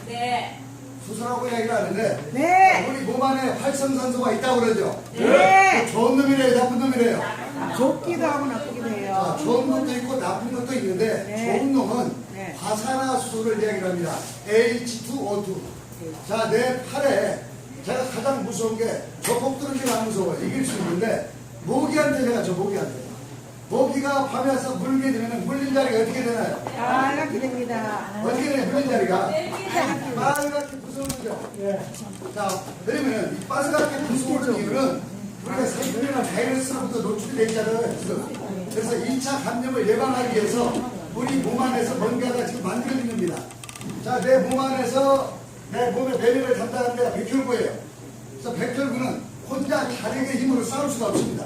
네. 수소라고 이야기를 하는데 네. 우리 몸 안에 활성산소가 있다고 그러죠. 네. 좋은 놈이래요, 나쁜 놈이래요. 좋기도 하고 나쁘기도 자, 해요. 좋은 놈도 있고 나쁜 것도 있는데 네. 좋은 놈은 네. 과산화수소를 이야기를 합니다. H2O2. 자, 내 팔에 제가 가장 무서운 게 저 꼭두르기가 안 무서워요. 이길 수 있는데 모기한테 제가 저 모기한테 모기가 밤에 와서 물게 되면 물린 자리가 어떻게 되나요? 빨갛게 됩니다. 어떻게 되나요? 물린 자리가 빨갛게 부서오죠. 자, 그러면은 이 빨갛게 부서오는 이유는 우리가 세균이나 바이러스로부터 노출이 되잖아요. 그래서 2차 감염을 예방하기 위해서 우리 몸 안에서 뭔가가 지금 만들어진 겁니다. 자, 내 몸 안에서 내 몸의 배변을 담당하는 데가 백혈구예요. 그래서 백혈구는 혼자 자력의 힘으로 싸울 수가 없습니다.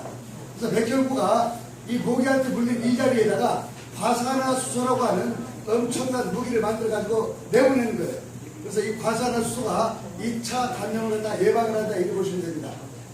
그래서 백혈구가 이 모기한테 물린 이 자리에다가 과산화수소라고 하는 엄청난 무기를 만들어가지고 내보내는 거예요. 그래서 이 과산화수소가 2차 감염을 갖다 예방을 한다 이렇게 보시면 됩니다.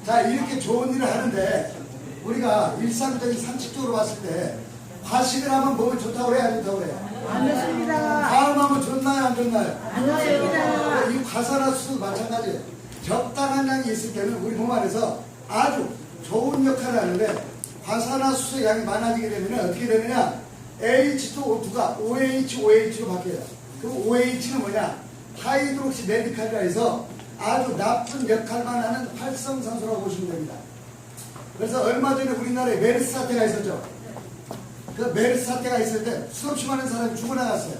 자, 이렇게 좋은 일을 하는데 우리가 일상적인 상식적으로 봤을 때 과식을 하면 몸에 좋다고 해야 안 좋다고 해요? 안 좋습니다. 다음하면 좋나요 안 좋나요? 안 좋습니다. 이 과산화수소도 마찬가지예요. 적당한 양이 있을 때는 우리 몸 안에서 아주 좋은 역할을 하는데 과산화수소 양이 많아지게 되면 어떻게 되느냐? H2O2가 OH로 바뀌어요. 그 OH는 뭐냐? 하이드록시 메디칼이라 해서 아주 나쁜 역할만 하는 활성산소라고 보시면 됩니다. 그래서 얼마 전에 우리나라에 메르스 사태가 있었죠. 그 메르스 사태가 있을 때 수없이 많은 사람이 죽어나갔어요.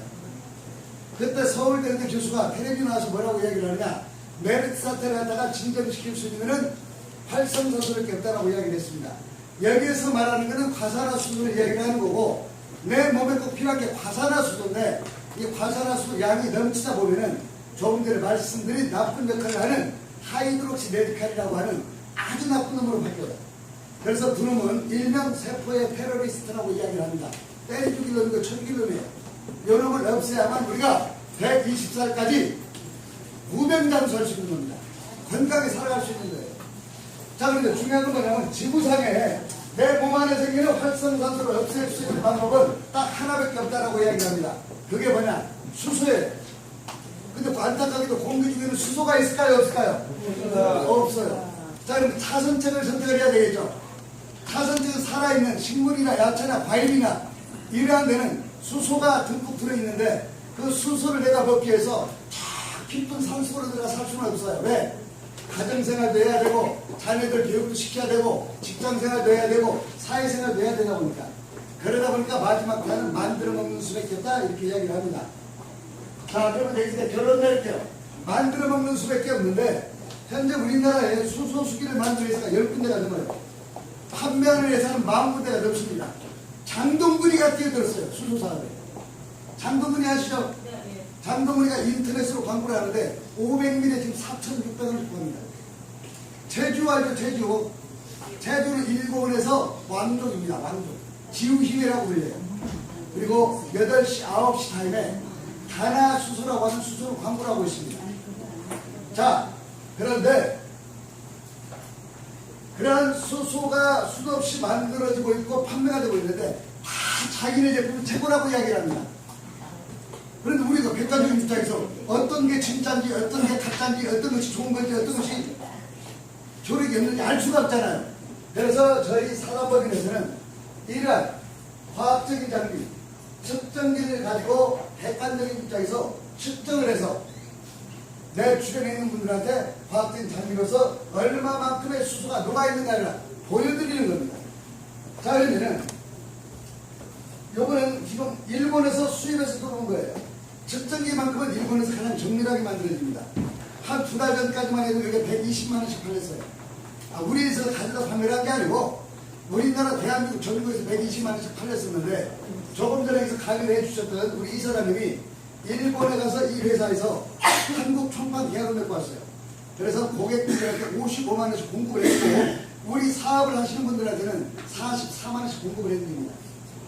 그때 서울대학교 교수가 텔레비전 나와서 뭐라고 이야기를 하느냐? 메르스 사태를 갖다가 진정시킬 수 있는 활성산소를 없다라고 이야기를 했습니다. 여기에서 말하는 것은 과산화수소를 이야기를 하는 거고 내 몸에 꼭 필요한 게 과산화수소인데 이 과산화수소 양이 넘치다 보면은 조금 전에 말씀드린 나쁜 역할을 하는 하이드록시 메디칼이라고 하는 아주 나쁜 놈으로 바뀌어요. 그래서 두 놈은 일명 세포의 테러리스트라고 이야기를 합니다. 때리 죽일 놈이고 쳐 죽일 놈이에요. 이 놈을 없애야만 우리가 120살까지 무병장수할 수 있는 겁니다. 건강하게 살아갈 수 있는 거예요. 자, 그런데 중요한 건 뭐냐면 지구상에 내 몸 안에 생기는 활성산소를 없앨 수 있는 방법은 딱 하나밖에 없다라고 이야기합니다. 그게 뭐냐? 수소예요. 근데 안타깝게도 공기 중에는 수소가 있을까요? 없을까요? 없어요. 자, 그럼 타선책을 선택을 해야 되겠죠. 타선책은 살아있는 식물이나 야채나 과일이나 이러한 데는 수소가 듬뿍 들어있는데 그 수소를 내가 먹기 위해서 깊은 산속으로 들어가 살 수는 없어요. 왜? 가정생활도 해야 되고 자녀들 교육도 시켜야 되고 직장생활도 해야 되고 사회생활도 해야 되다 보니까 그러다 보니까 마지막 때는 만들어 먹는 수밖에 없다 이렇게 이야기를 합니다. 자, 그러면 여기서 결론 낼게요. 만들어 먹는 수밖에 없는데 현재 우리나라에 수소 수기를 만드는 회사가 10군데가 넘어요. 판매하는 회사는 40군데가 넘습니다. 장동근이가 뛰어들었어요. 수소 사업에. 장동근이 아시죠? 장동근이가 인터넷으로 광고를 하는데 500ml에 지금 4,600원을 구합니다. 제주 알죠? 제주. 제주는 일본에서 왕족입니다. 왕족. 지우희회라고 불려요. 그리고 8시, 9시 타임에 가나수소라고 하는 수소를 광고를 하고 있습니다. 자, 그런데 그런 수소가 수도 없이 만들어지고 있고 판매가 되고 있는데 다 자기네 제품이 최고라고 이야기를 합니다. 그런데 우리가 객관적인 입장에서 어떤 게 진짜인지 어떤 게 가짜인지 어떤 것이 좋은 건지 어떤 것이 조력이 없는지 알 수가 없잖아요. 그래서 저희 산업법인에서는 이러한 과학적인 장비, 측정기를 가지고 객관적인 입장에서 측정을 해서 내 주변에 있는 분들한테 과학적인 장비로서 얼마만큼의 수소가 녹아있는가를 보여드리는 겁니다. 자, 그러면은 요거는 지금 일본에서 수입해서 들어온 거예요. 측정기만큼은 일본에서 가장 정밀하게 만들어집니다. 한 2달 전까지만 해도 이게 120만원씩 팔렸어요. 우리에서 가져다 판매를 한 게 아니고 우리나라 대한민국 전국에서 120만원씩 팔렸었는데 조금 전에 여기서 강의를 해주셨던 우리 이사장님이 일본에 가서 이 회사에서 한국 총판 계약을 맺고 왔어요. 그래서 고객분들한테 55만원씩 공급을 했고 우리 사업을 하시는 분들한테는 44만원씩 공급을 해드립니다.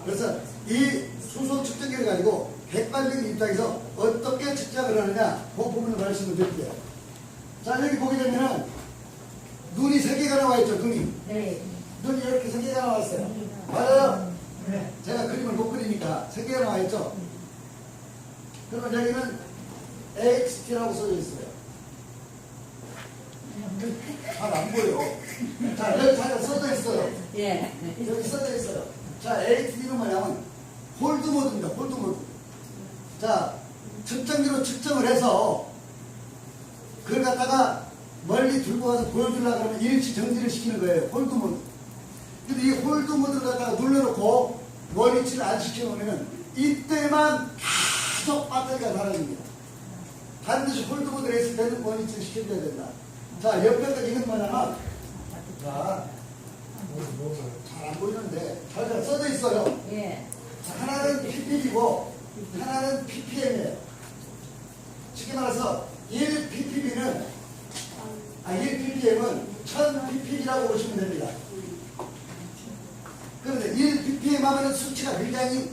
그래서 이 수소 측정기를 가지고 객관적인 입장에서 어떻게 측정을 하느냐 그 부분을 말씀을 드릴게요. 자, 여기 보게 되면은 눈이 3개가 나와 있죠. 눈이. 네. 눈이 이렇게 3개가 나왔어요. 맞아요? 네. 제가 그림을 못 그리니까 3개가 나와 있죠. 그러면 여기는 HT라고 써져 있어요. 잘 안 보여. 자, 여기 잘 써져 있어요. 예. 여기 써져 있어요. 자, HT는 뭐냐면 홀드 모드입니다. 홀드 모드. 자, 측정기로 측정을 해서 그걸 갖다가 멀리 들고 가서 보여주려고 하면 일시 정지를 시키는 거예요. 홀드 모드. 근데 이 홀드 모드를 갖다가 눌러놓고 원위치를 안 시켜놓으면 이때만 계속 배터리가 사라집니다. 반드시 홀드 모드를 했을 때는 원위치를 시켜줘야 된다. 자, 옆에가 이건 뭐냐면, 자, 잘 안 보이는데, 잘 써져 있어요. 예. 자, 하나는 ppb고, 하나는 ppm이에요. 쉽게 말해서, 1ppb는, 1ppm은 1000ppb라고 보시면 됩니다. 그런데 1ppm 하면 수치가 굉장히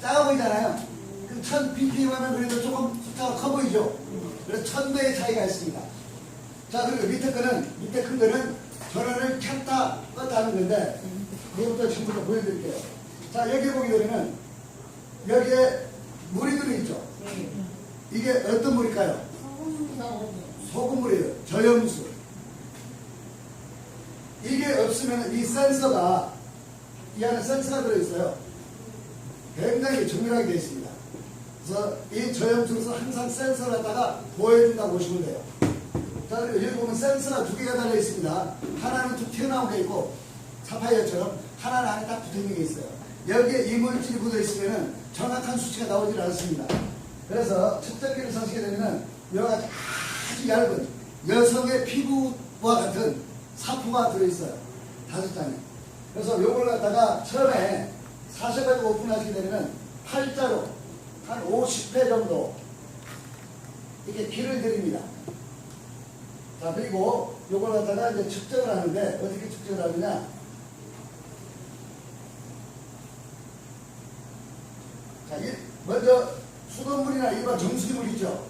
작아 보이잖아요. 그럼 1000ppm 하면 그래도 조금 숫자가 커 보이죠? 그래서 1000배의 차이가 있습니다. 자, 그리고 밑에 큰 거는 전원을 켰다, 껐다 하는 건데, 그것부터 지금부터 보여드릴게요. 자, 여기 보게 되면은, 여기에 물이 들어있죠? 이게 어떤 물일까요? 소금물이에요. 저염수. 이게 없으면 이 센서가, 이 안에 센서가 들어있어요. 굉장히 정밀하게 되어 있습니다. 그래서 이 저염수에서 항상 센서를 갖다가 보여준다고 보시면 돼요. 자, 그리고 여기 보면 센서가 두 개가 달려 있습니다. 하나는 툭 튀어나온 게 있고, 사파이어처럼 하나는 안에 딱 붙어 있는 게 있어요. 여기에 이물질이 묻어 있으면 정확한 수치가 나오질 않습니다. 그래서 측정기를 서시게 되면 여러 가지 아주 얇은 여성의 피부와 같은 사포가 들어있어요. 5장에. 그래서 요걸 갖다가 처음에 40회 오픈하시게 되면 팔자로 한 50회 정도 이렇게 길을 드립니다. 자, 그리고 요걸 갖다가 이제 측정을 하는데 어떻게 측정을 하느냐. 자, 먼저 수돗물이나 일반 정수기물 있죠.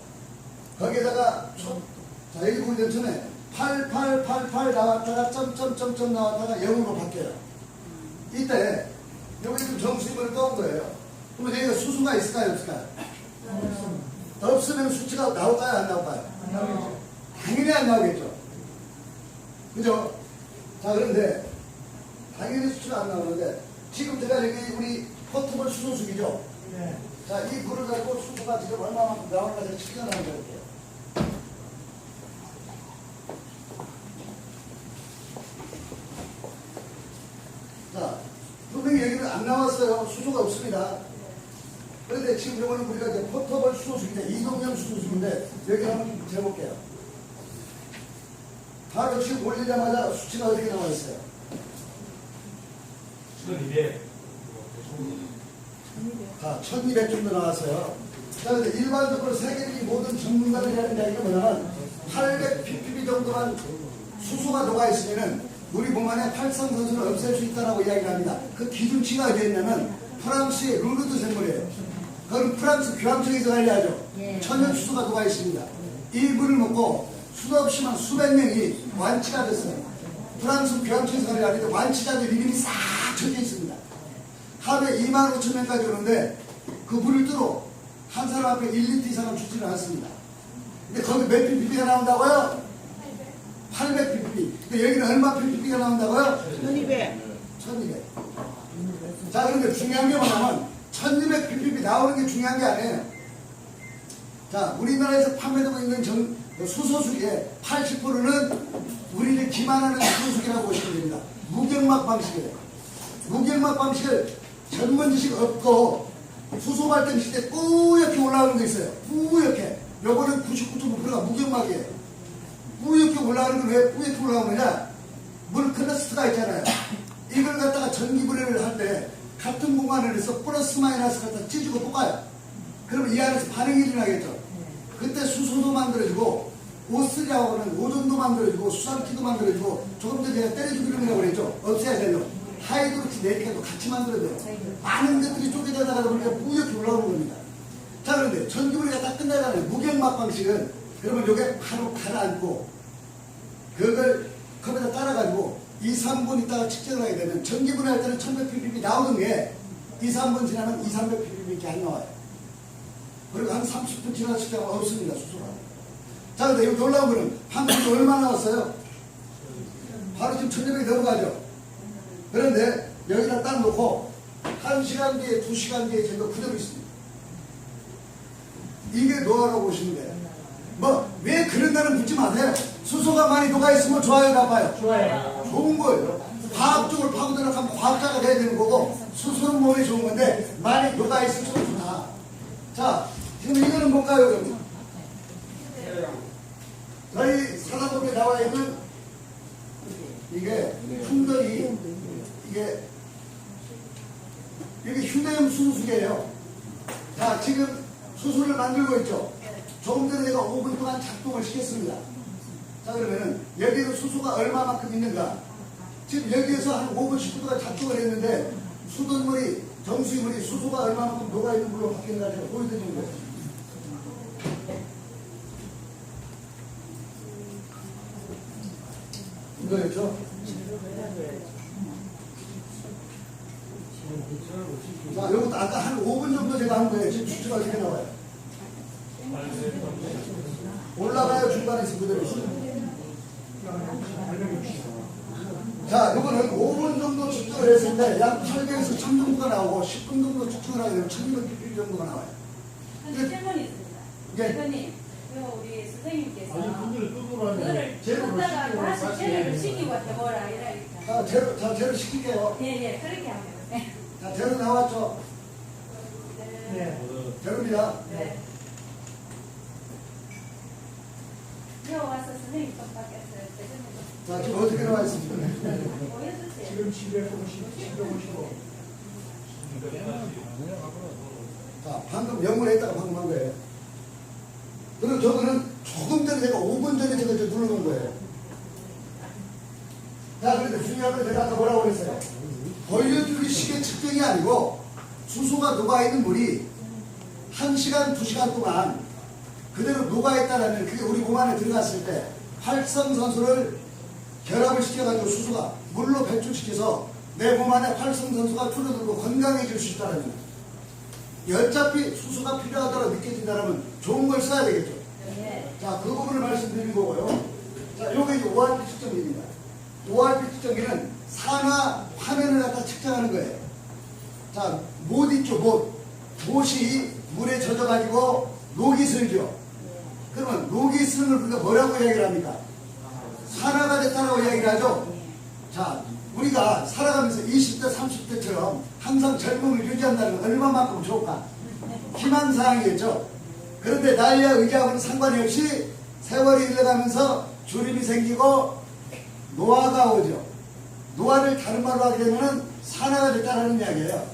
거기에다가 자, 여기 보면 처음에 8888 나왔다가 점점점점 나왔다가 0으로 바뀌어요. 이때 여기 지금 정수기물을 떠온 거예요. 그러면 여기가 수수가 있을까요, 없을까요? 없으면 수치가 나올까요, 안 나올까요? 당연히 안 나오겠죠. 그죠? 자, 그런데 당연히 수치가 안 나오는데 지금 제가 여기 우리 포트볼 수소수기죠. 네. 자, 이 불을 갖고 수소가 지금 얼마만큼 나올까지 측정을 한번 해볼게요. 자, 분명히 여기는 안 나왔어요. 수소가 없습니다. 그런데 지금 이거는 우리가 이제 포터블 수소수기인데, 이동형 수소수기인데, 여기 한번 재볼게요. 바로 지금 올리자마자 수치가 어떻게 나와 있어요? 1200. 자, 1200 정도 나왔어요. 자, 근데 일반적으로 세계적인 모든 전문가들이 하는 이야기가 뭐냐면 800 ppb 정도만 수소가 녹아있으면은 우리 몸 안에 활성산소를 없앨 수 있다고 이야기를 합니다. 그 기준치가 어디에 있냐면 프랑스의 루르드 샘물이에요. 그건 프랑스 교황청에서 관리하죠. 예. 천연 수소가 녹아있습니다. 이 물을 먹고 수도 없이만 수백 명이 완치가 됐어요. 프랑스 교황청에서 관리하는데 완치자들 이름이 싹 적혀 있습니다. 하루에 25,000명까지 오는데 그 물을 뜨러 한 사람 앞에 1리터 이상은 주지는 않습니다. 근데 거기 몇 ppb가 나온다고요? 800 ppb. 근데 여기는 얼마 ppb가 나온다고요? 1200. 1200. 자, 그런데 중요한 게 뭐냐면 1200 ppb 나오는 게 중요한 게 아니에요. 자, 우리나라에서 판매되고 있는 수소수기의 80%는 우리를 기만하는 수소수기라고 보시면 됩니다. 무경막 방식이에요. 무경막 방식을 전문 지식 없고 수소 발전 시대 뿌옇게 올라오는 게 있어요. 뿌옇게. 요거는 99.9%가 무경막이에요. 뿌옇게 올라오는 건 왜 뿌옇게 올라오느냐? 물 클러스터가 있잖아요. 이걸 갖다가 전기분해를 할 때 같은 공간을 해서 플러스 마이너스 갖다 찢고 볶아요. 그러면 이 안에서 반응이 일어나겠죠. 그때 수소도 만들어지고 오스리아고 하는 오존도 만들어지고 수산기도 만들어지고 조금 전에 제가 때려주기름이라고 그랬죠. 없애야 되죠. 하이드로치 네이트도 같이 만들어져요. 많은 것들이 쪼개져나가다 보니까 뿌옇게 올라오는 겁니다. 자, 그런데 전기분이 다 끝나잖아요. 무경막 방식은 그러면 요게 바로 가라앉고 그걸 컵에다 따라가지고 2, 3분 있다가 측정을 하게 되면 전기분해 할 때는 1100 ppb 나오는 게 2, 3분 지나면 2, 300 ppb 밖에 안 나와요. 그리고 한 30분 지나서 측정하면 없습니다. 수소가. 자, 근데 이거 놀라운 거는 방금 얼마 나왔어요? 바로 지금 1200이 넘어가죠. 그런데 여기다 딱 놓고 1시간 뒤에 2시간 뒤에 제가 그대로 있습니다. 이게 노화라고 보시면 돼요. 뭐 왜 그런다는 묻지 마세요. 수소가 많이 녹아있으면 좋아요, 나빠요? 좋아요. 좋은 거예요. 과학적으로 파고 들어가면 과학자가 돼야 되는 거고, 수소는 몸에 좋은 건데 많이 녹아있으면 좋다. 자, 지금 이거는 뭔가요, 여러분? 저희 사사법에 나와 있는 이게 흉들이 이게 휴대용 수소수기예요. 자, 지금 수소를 만들고 있죠. 조금 전에 제가 5분 동안 작동을 시켰습니다. 자, 그러면은 여기에서 수소가 얼마만큼 있는가? 지금 여기에서 한 5분 10분 동안 작동을 했는데 수돗물이 정수물이 수소가 얼마만큼 녹아있는 물로 바뀌는가 제가 보여드리는 거예요. 이거였죠? 자, 이것도 아까 한 5분 정도 제가 한 거예요. 지금 수치가 어떻게 나와요? 올라가요? 중간에서 그대로 있어요? 자, 이거는 5분 정도 측정을 했을 때 약 800에서 1000 정도가 나오고 10분 정도 측정을 하게 되면 1200 정도가 나와요. 근데 질문이 있습니다. 예. 대표님, 우리 선생님께서 분들 끄고 그거를 줬다가 다시 재료를 시키고 해보라 이러니까. 자, 재료 시킬게요. 예, 그렇게 하면 네. 자, 재료 나왔죠? 네. 재료입니다. 네. 와서 선생님 좀 바뀌었어요. 자, 지금 어떻게 나와 있습니까? 보여주세요. 지금 750. 자, 방금 영문에 했다가 방금 한 거예요. 그리고 저거는 조금 전에 제가 5분 전에 제가 눌러놓은 거예요. 자, 그런데 중요한 건 제가 아까 뭐라고 그랬어요? 보여주기 식의 측정이 아니고 수소가 녹아있는 물이 1시간, 2시간 동안 그대로 녹아있다라면 그게 우리 몸 안에 들어갔을 때 활성산소를 결합을 시켜가지고 수소가 물로 배출시켜서 내 몸 안에 활성산소가 줄어들고 건강해질 수 있다는 거예요. 어차피 수소가 필요하다고 느껴진다면 좋은 걸 써야 되겠죠. 네. 자, 그 부분을 말씀드린 거고요. 자, 요게 이제 ORP 측정기입니다. ORP 측정기는 산화 화면을 갖다 측정하는 거예요. 자, 못 있죠, 못. 못이 물에 젖어가지고 녹이 슬죠. 그러면 녹이 쓰는 걸 우리가 뭐라고 이야기를 합니까? 산화가 됐다고 이야기를 하죠. 자, 우리가 살아가면서 20대, 30대처럼 항상 젊음을 유지한다는 건 얼마만큼 좋을까? 희망사항이겠죠. 그런데 나이와 의지하고는 상관이 없이 세월이 흘러가면서 주름이 생기고 노화가 오죠. 노화를 다른 말로 하게 되면 산화가 됐다는 이야기예요.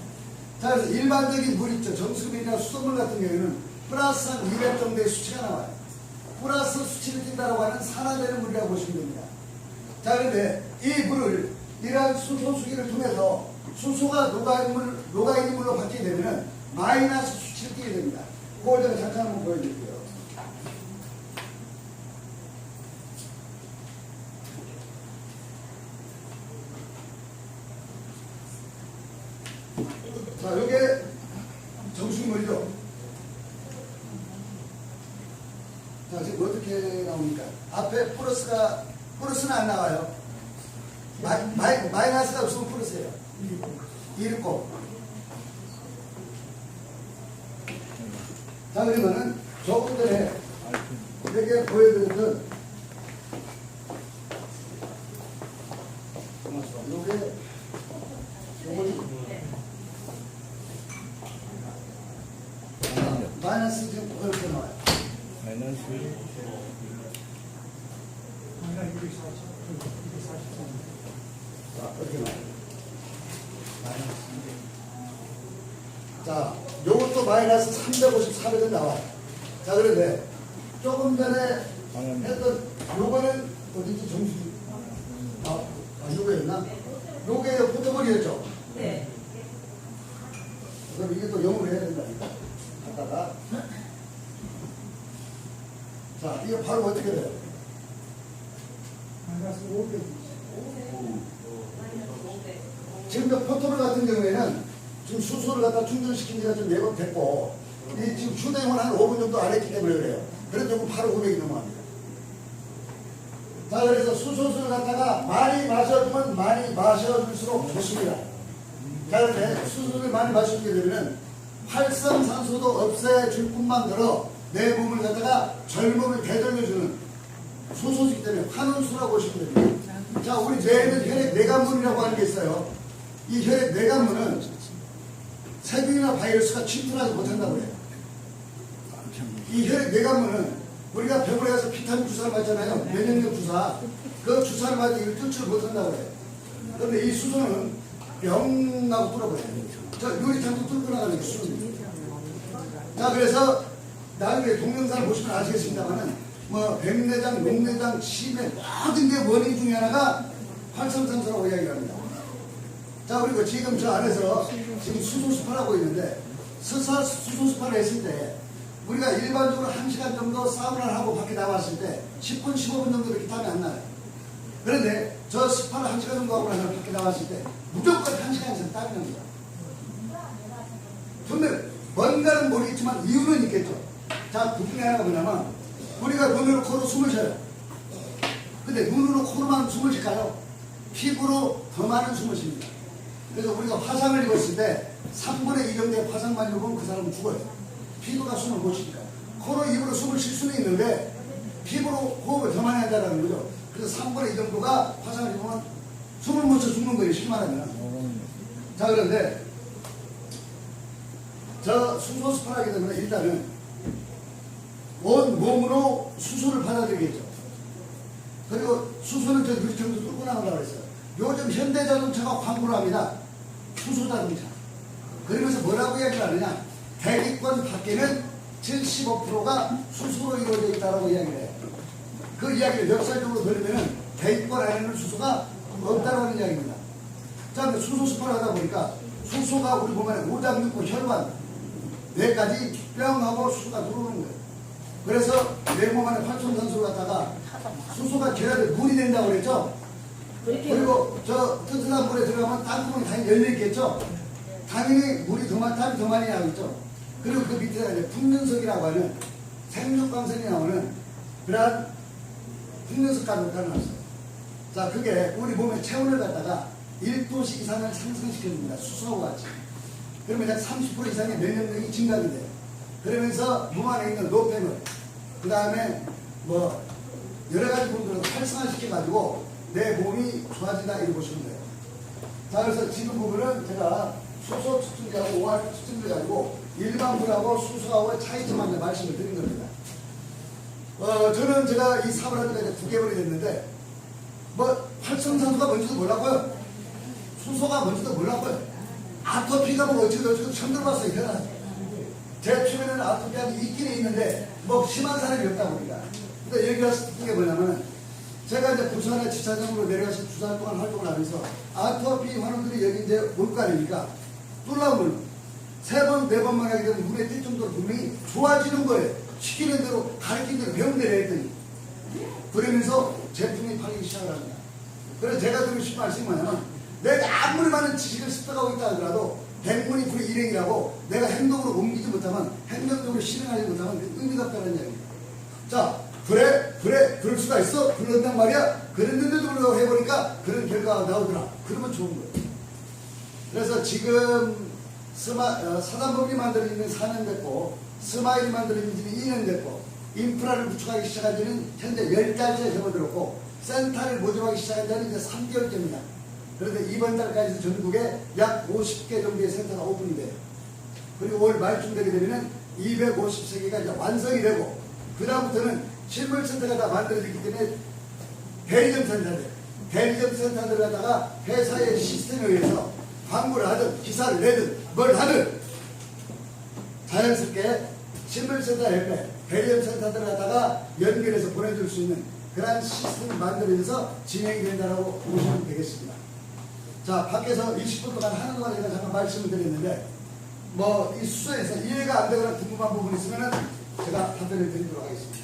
자, 그래서 일반적인 물 있죠. 정수물이나 수돗물 같은 경우에는 플러스 한 200 정도의 수치가 나와요. 플러스 수치를 띈다고 하는 산화되는 물이라고 보시면 됩니다. 자, 그런데 이 물을 이러한 수소수기를 통해서 수소가 녹아있는 물로 바뀌게 되면 마이너스 수치를 띄게 됩니다. 그걸 제가 잠깐 한번 보여드릴게요. 자, 요게 정수물이죠. 자, 지금 어떻게 나옵니까? 앞에 플러스는 안 나와요. 마이너스가 없으면 플러스예요. 이렇고. 자, 그러면은 조금 전에 이렇게 보여드렸던 요게 마이너스 지금 그렇게 나와요. 마이너스 자, 이렇게 나와요. 자, 요것도 마이너스 350, 400은 나와요. 자, 그런데 조금 전에 했던 요거는 어디지 정수기? 요거였나? 요게 포토볼이었죠? 네. 그럼 이게 또 영어로 해야 된다니까. 갖다가. 자, 이거 바로 어떻게 돼요? 지금 포토볼 같은 경우에는 지금 수소를 갖다 충전시킨 지가 좀 예고됐고, 이 지금 휴대용은 한 5분 정도 안 했기 때문에 그래요. 그래도 바로 500이 넘어갑니다. 자, 그래서 수소수를 갖다가 많이 마셔주면 많이 마셔줄수록 좋습니다. 자, 그런데 수소를 많이 마시게 되면 활성산소도 없애줄 뿐만더러 내 몸을 갖다가 젊음을 되돌려주는 수소이기 때문에 환원수라고 보시면 됩니다. 자, 우리 뇌에는 혈액 내관문이라고 하는 게 있어요. 이 혈액 내관문은 세균이나 바이러스가 침투하지 못한다고 해요. 이 혈액 내관문은 우리가 병원에 가서 비타민 주사를 맞잖아요. 면역력 주사. 그 주사를 맞으면 이걸 뚫지를 못한다고 해요. 그런데 이 수소는 병하고 뚫어버려요. 저 유리창도 뚫고 나가는 게 수소입니다. 자, 그래서 나중에 동영상을 보시면 아시겠습니다만은 뭐 백내장, 녹내장, 치매 모든 게 원인 중에 하나가 활성산소라고 이야기를 합니다. 자, 그리고 지금 저 안에서 지금 수소수파를 하고 있는데 수소수파를 했을 때 우리가 일반적으로 1시간 정도 사우나를 하고 밖에 나왔을 때 10분, 15분 정도 이렇게 땀이 안 나요. 그런데 저 스파를 1시간 정도 하고 나서 밖에 나왔을 때 무조건 1시간 이상 땀이 납니다. 근데 뭔가는 모르겠지만 이유는 있겠죠. 자, 그 중에 하나가 뭐냐면 우리가 눈으로 코로 숨을 쉬어요. 근데 눈으로 코로만 숨을 쉴까요? 피부로 더 많은 숨을 쉽니다. 그래서 우리가 화상을 입었을 때 3분의 2 정도의 화상만 입으면 그 사람은 죽어요. 피부가 숨을 못 쉬니까. 코로 입으로 숨을 쉴 수는 있는데 피부로 호흡을 더 많이 한다는 거죠. 그래서 3분의 2 정도가 화상을 입으면 숨을 못 쉬어 죽는 거예요. 쉽게 말하면. 자, 그런데 저 수소수파를 하게 되면 일단은 온 몸으로 수소를 받아들이겠죠. 그리고 수소는 저 유리창도 뚫고 나가려고 했어요. 요즘 현대자동차가 광고를 합니다. 수소자동차. 그러면서 뭐라고 이야기를 하느냐. 대기권 밖에는 75%가 수소로 이루어져 있다고 이야기를 해요. 그 이야기를 역설적으로 들으면 대기권 안에는 수소가 없다고 하는 이야기입니다. 자, 근데 수소수파를 하다 보니까 수소가 우리 몸안에 오장육부, 혈관, 뇌까지 뿅하고 수소가 들어오는 거예요. 그래서 내 몸 안에 활성산소를 갖다가 수소가 결합돼 물이 된다고 그랬죠. 그리고 저 튼튼한 물에 들어가면 땅구멍이 당연히 열려있겠죠. 당연히 물이 더 많이, 땀이 더 많이 나오겠죠. 그리고 그 밑에가 이제 풍년석이라고 하는 생육광선이 나오는 그러한 풍년석 가루가 나왔어요. 자, 그게 우리 몸의 체온을 갖다가 1도씩 이상을 상승시켜줍니다. 수소하고 같이. 그러면 약 30% 이상의 면역력이 증가가 돼요. 그러면서 몸 안에 있는 노폐물, 그 다음에 뭐 여러 가지 부분들을 활성화시켜가지고 내 몸이 좋아진다 이렇게 보시면 돼요. 자, 그래서 지금 부분은 제가 수소 측정기하고 OR 측정기 가지고 일반 물하고 수소하고의 차이점만 말씀을 드린 겁니다. 저는 제가 이 사업을 하니까 이제 9개월이 됐는데 뭐 활성산소가 뭔지도 몰랐고요. 수소가 뭔지도 몰랐고요. 아토피가 뭐 어쩌고 처음 들어봤어요. 제 주변에는 아토피가 있긴 있는데 뭐 심한 사람이 없다 보니까. 근데 여기 왔을 게 뭐냐면 제가 이제 부산에 지차장으로 내려가서 2달 동안 활동을 하면서 아토피 환우들이 여기 이제 올 거 아닙니까? 놀라운 3번, 4번만 하게 되면 눈에 띌 정도로 분명히 좋아지는 거예요. 시키는 대로 가르치는 대로 배운 대로 했더니. 그러면서 제품이 팔리기 시작을 합니다. 그래서 제가 드리고 싶은 말씀이 뭐냐면 내가 아무리 많은 지식을 습득하고 있다 하더라도 백문이 불의 일행이라고 내가 행동으로 옮기지 못하면 행동적으로 실행하지 못하면 의미가 없다는 이야기입니다. 자, 그래 그럴 수가 있어 그런단 말이야. 그랬는데도 불구하고 해보니까 그런 결과가 나오더라. 그러면 좋은 거예요. 그래서 지금 사단법이 만들어진 지 4년 됐고 스마일이 만들어진 지 2년 됐고 인프라를 구축하기 시작한 지는 현재 10달째 접어들었고 센터를 모집하기 시작한 지는 이제 3개월째입니다. 그런데 이번 달까지 전국에 약 50개 정도의 센터가 오픈이 돼요. 그리고 올 말쯤 되게 되면 250세개가 이제 완성이 되고 그 다음부터는 실물센터가 다 만들어지기 때문에 대리점 센터들, 대리점 센터들 갖다가 회사의 시스템에 의해서 광고를 하든 기사를 내든 뭘 하든 자연스럽게 실물센터 옆에 대리점 센터들 갖다가 연결해서 보내줄 수 있는 그런 시스템을 만들어져서 진행이 된다고 보시면 되겠습니다. 자, 밖에서 20분 동안 하는 동안 제가 잠깐 말씀을 드렸는데 뭐 이 수소에서 이해가 안 되거나 궁금한 부분이 있으면 제가 답변을 드리도록 하겠습니다.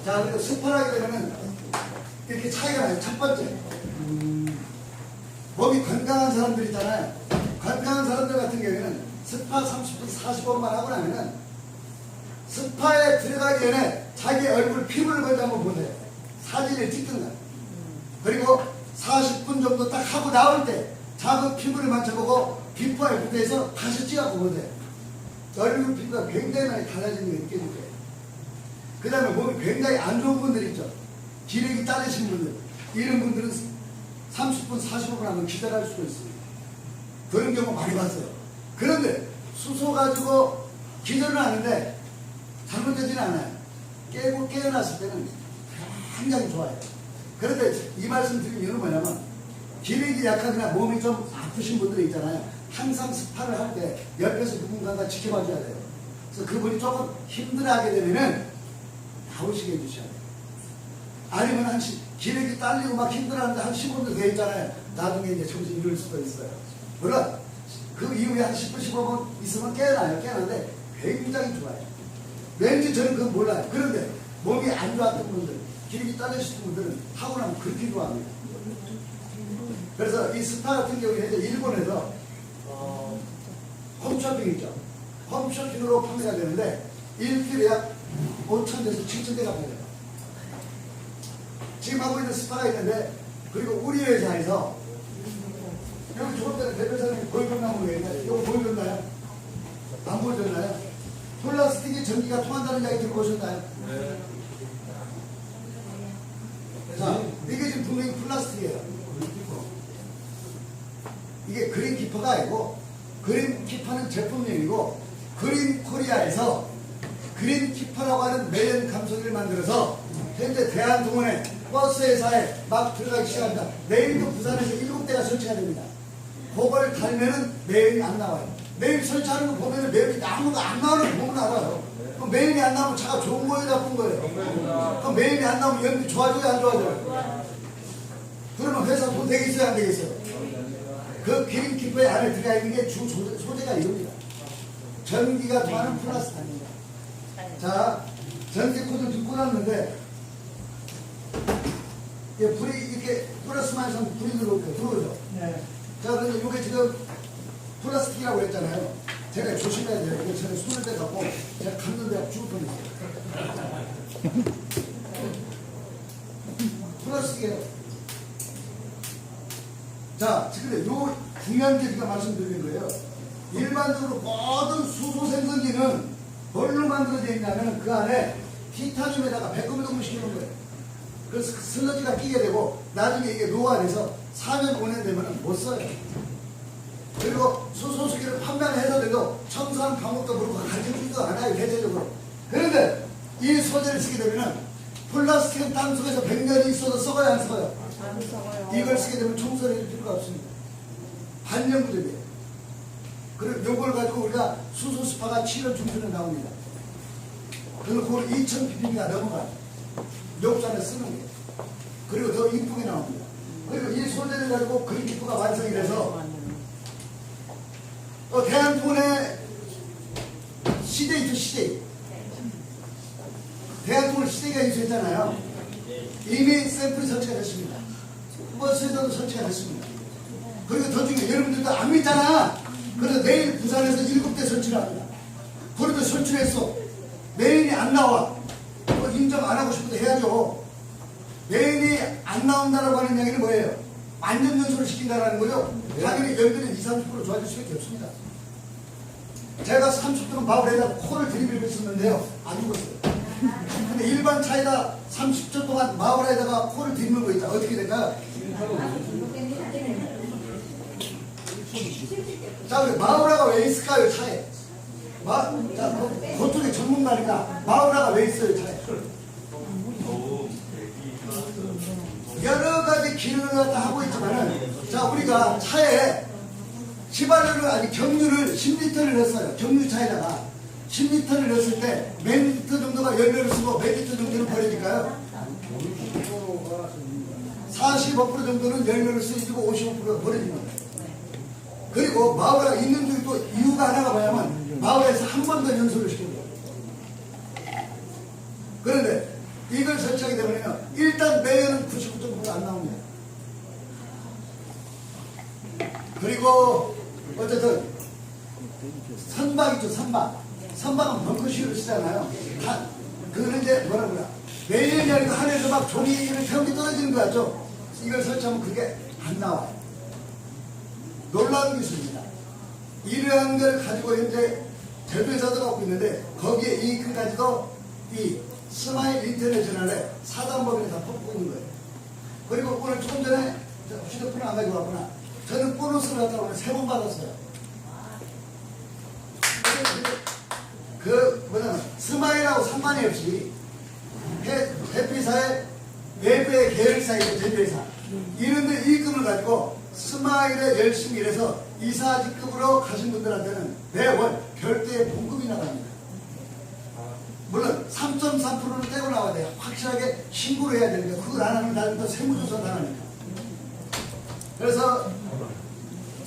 자, 그리고 스파하게 되면은 이렇게 차이가 나요. 첫 번째, 몸이 건강한 사람들 있잖아요. 건강한 사람들 같은 경우에는 스파 30분 45분만 하고 나면은 스파에 들어가기 전에 자기 얼굴 피부를 먼저 한번 보세요. 사진을 찍든가. 그리고 40분 정도 딱 하고 나올 때 자기 피부를 만져보고 비포 애프터에서 다시 찍어보고 보세요. 얼굴 피부가 굉장히 많이 달라지는 게 느껴질 거예요. 그 다음에 몸이 굉장히 안 좋은 분들 있죠. 기력이 딸리신 분들. 이런 분들은 30분 45분 하면 기절할 수도 있습니다. 그런 경우 많이 봤어요. 그런데 수소 가지고 기절은 하는데 잘못되지는 않아요. 깨고 깨어났을 때는 굉장히 좋아요. 그런데 이 말씀 드린 이유는 뭐냐면 기력이 약하거나 몸이 좀 아프신 분들이 있잖아요. 항상 스파를 할 때 옆에서 누군가가 지켜봐 줘야 돼요. 그래서 그분이 조금 힘들어하게 되면은 나오시게 해주셔야 돼요. 아니면 기력이 딸리고 막 힘들어하는데 한 15분 돼 있잖아요. 나중에 이제 정신 잃을 수도 있어요. 물론 그 이후에 한 10분 15분 있으면 깨어나요. 깨어나는데 굉장히 좋아요. 왠지 저는 그건 몰라요. 그런데 몸이 안 좋았던 분들, 기력이 딸리신 분들은 하고 나면 그렇게 좋아합니다. 그래서 이 스파 같은 경우에 이제 일본에서 홈쇼핑 있죠. 홈쇼핑으로 판매가 되는데 일주일에 약 5,000대에서 7,000대가 팔려요. 지금 하고 있는 스파가 있는데, 그리고 우리 회사에서 여기 조금 전에 대표사님이 보여줬나요? 이거 보여줬나요? 안 보여줬나요? 플라스틱이 전기가 통한다는 이야기 듣고 오셨나요? 네. 자, 이게 지금 분명히 플라스틱이에요. 이게 그린 키퍼가 아니고, 그린 키퍼는 제품명이고, 그린 코리아에서 그린 키퍼라고 하는 매연 감소기를 만들어서 현재 대한동원에 버스 회사에 막 들어가기 시작합니다. 내일도 부산에서 7대가 설치가 됩니다. 그걸 달면은 매연이 안 나와요. 매일 설치하는 거 보면은 매연이 아무가 안 나오는 거 보면 알아요. 그럼 매연이 안 나오면 차가 좋은 거예요, 나쁜 거예요? 그럼 매연이 안 나오면 연비 좋아져요, 안 좋아져요? 그러면 회사 돈 되겠어요, 안 되겠어요? 그 기름 키퍼의 안에 들어가 있는 게 주 소재가 이겁니다. 전기가 통하는 플라스틱입니다. 자, 전기 코드 듣고 났는데, 불이 이렇게 플러스 마이너스 불이 들어오죠. 네. 자, 그런데 이게 지금 플라스틱이라고 했잖아요. 제가 조심해야 돼요. 이거 제가 손을 대갖고 제가 감는 데가 죽을 뻔했어요. 플라스틱이에요. 자, 근데 요 중요한 게 제가 말씀드리는 거예요. 일반적으로 모든 수소 생성기는 뭘로 만들어져 있냐면 그 안에 티타늄에다가 배꼽을 동시키는 거예요. 그래서 슬러지가 끼게 되고 나중에 이게 노화돼서 4년 5년 되면 못 써요. 그리고 수소수기를 판매를 해서 돼도 청소하는 방법도 그렇고 가르쳐주지도 않아요, 대체적으로. 그런데 이 소재를 쓰게 되면 플라스틱은 땅속에서 100년이 있어도 썩어요, 안 썩어요? 안 썩어요. 이걸 쓰게 되면 청소를 해줄 필요가 없습니다. 반영구적이에요. 그리고 요걸 가지고 우리가 수소 스파가 7월 중순에 나옵니다. 그리고 그걸 2000ppm가 넘어가요. 욕산에 쓰는 게. 그리고 더 이쁘게 나옵니다. 그리고 이 소재를 가지고 그린 기프가 완성이 돼서 대한통운의 CJ2 CJ. 대한통운 CJ가 인수했잖아요. 이미 샘플이 설치가 됐습니다. 버스에서도 설치가 됐습니다. 그리고 더 중요해. 여러분들도 안 믿잖아. 그래서 내일 부산에서 7대 설치를 합니다. 그래도 설치를 했어. 메인이 안 나와. 인정 안 하고 싶어도 해야죠. 메인이 안 나온다라고 하는 이야기는 뭐예요? 안전 연소를 시킨다라는 거죠. 당연히 연비는 20-30% 좋아질 수밖에 없습니다. 제가 30분 마블에다 코를 들이밀고 있었는데요. 안 죽었어요. 근데 일반 차에다 30초 동안 마블에다가 코를 들이밀고 있다. 어떻게 될까요? 자, 우리 마우라가 왜 있을까요, 차에? 자, 그쪽에 전문가니까 마우라가 왜 있어요, 차에? 여러 가지 기능을 다 하고 있지만은, 자, 우리가 차에 경유를 10리터를 넣었어요. 경유차에다가 10리터를 넣었을 때 몇 리터 정도가 연료를 쓰고 몇 리터 정도는 버려질까요? 45% 정도는 연료를 쓰이고 55%가 버려집니다. 그리고 마우라가 있는 중에 또 이유가 하나가 뭐냐면 마우라에서 한 번 더 연소를 시켜요. 그런데 이걸 설치하게 되면 일단 매연은 99.9가 안 나옵니다. 그리고 어쨌든 선박 있죠, 선박. 선박은 벙커식으로 쓰잖아요. 그거는 이제 뭐라고요? 매일이 아니고 하늘에서 막 종이를 태우게 떨어지는 거 같죠? 이걸 설치하면 그게 안 나와요. 놀라운 기술입니다. 이러한 걸 가지고 현재 제조회사도 갖고 있는데 거기에 이익까지도 이 스마일 인터내셔널의 사단법인에 다 뽑고 있는 거예요. 그리고 오늘 조금 전에 휴대폰을 안 가지고 왔구나. 저는 보너스를 갖다 오늘 3번 받았어요. 그 뭐냐면 스마일하고 상관이 없이 회피사의 외부의 계열사이고 제조회사 이런데 이익금을 가지고 스마일에 열심히 일해서 이사직급으로 가신 분들한테는 매월 별도의 봉급이 나갑니다. 물론 3.3%를 떼고 나와야 돼요. 확실하게 신고를 해야 되니까 그걸 안 하면 나중에 세무조사 당하니까. 그래서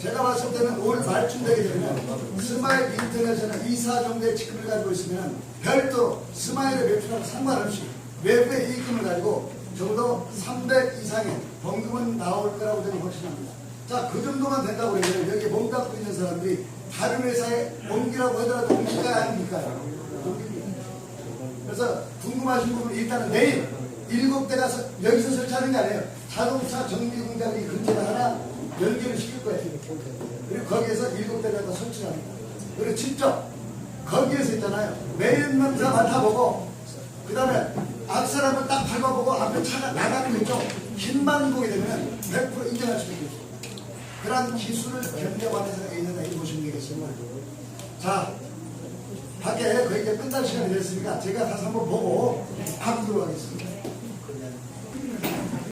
제가 봤을 때는 올 말쯤 되게 되면 스마일 인터내셔널 이사 정도의 직급을 가지고 있으면 별도로 스마일의 매출하고 상관없이 외부의 이익금을 가지고 적어도 300 이상의 봉급은 나올 거라고 저는 확신합니다. 자, 그 정도만 된다고 그러면 여기 몸 닦고 있는 사람들이 다른 회사에 옮기라고 하더라도 옮길까요? 아닙니까요? 그래서 궁금하신 부분은 일단은 내일 7대 가서 여기서 설치하는 게 아니에요. 자동차 정비 공장이 근처에 하나 연결을 시킬 거예요. 그리고 거기에서 7대 가서 설치를 합니다. 그리고 직접 거기에서 있잖아요. 매일만 다 맡아보고 그 다음에 악셀 한번 딱 밟아보고 앞에 차가 나가는 거 있죠. 힘만 보게 되면 100% 인정할 수 있겠죠. 그런 기술을 경력원에서 있는다 이렇게 보시면 되겠습니다. 자, 밖에 거의 이제 끝날 시간이 됐으니까 제가 다시 한번 보고 바꾸도록 하겠습니다.